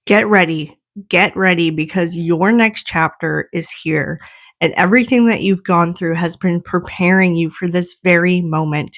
Get ready. Get ready because your next chapter is here. And everything that you've gone through has been preparing you for this very moment.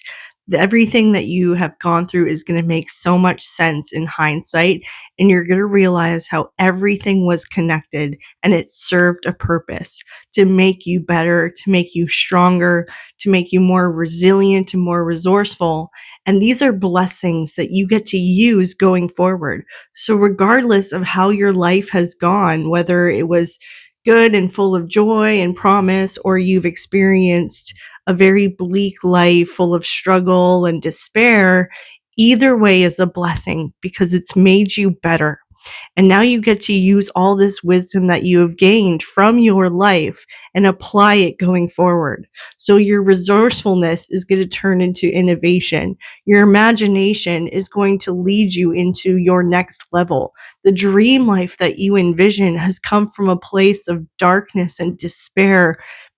Everything that you have gone through is going to make so much sense in hindsight. And you're going to realize how everything was connected and it served a purpose to make you better, to make you stronger, to make you more resilient and more resourceful. And these are blessings that you get to use going forward. So, regardless of how your life has gone, whether it was good and full of joy and promise, or you've experienced a very bleak life full of struggle and despair, either way is a blessing because it's made you better. And now you get to use all this wisdom that you have gained from your life and apply it going forward. So your resourcefulness is going to turn into innovation. Your imagination is going to lead you into your next level. The dream life that you envision has come from a place of darkness and despair,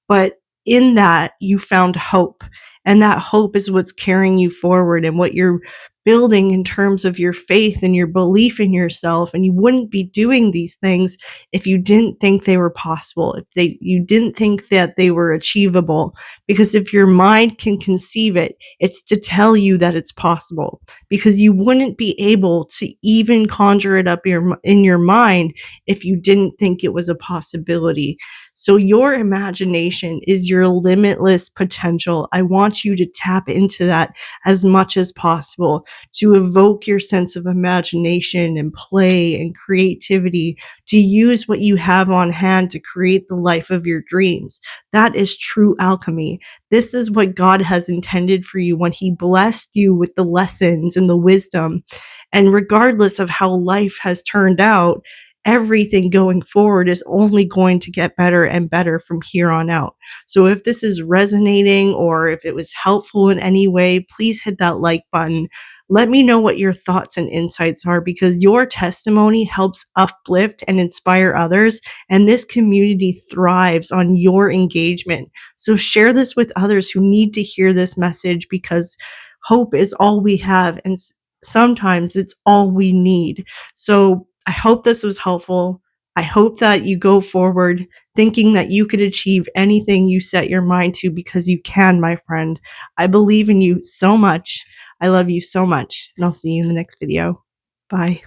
but in that you found hope. And that hope is what's carrying you forward and what you're building in terms of your faith and your belief in yourself. And you wouldn't be doing these things if you didn't think they were possible, if you didn't think that they were achievable. Because if your mind can conceive it, it's to tell you that it's possible, because you wouldn't be able to even conjure it up in your mind if you didn't think it was a possibility. So your imagination is your limitless potential. I want you to tap into that as much as possible, to evoke your sense of imagination and play and creativity, to use what you have on hand to create the life of your dreams. That is true alchemy. This is what God has intended for you when He blessed you with the lessons and the wisdom. And regardless of how life has turned out, everything going forward is only going to get better and better from here on out. So if this is resonating or if it was helpful in any way, please hit that like button. Let me know what your thoughts and insights are, because your testimony helps uplift and inspire others. And this community thrives on your engagement. So share this with others who need to hear this message, because hope is all we have. And sometimes it's all we need. So I hope this was helpful. I hope that you go forward thinking that you could achieve anything you set your mind to, because you can, my friend. I believe in you so much. I love you so much, and I'll see you in the next video. Bye.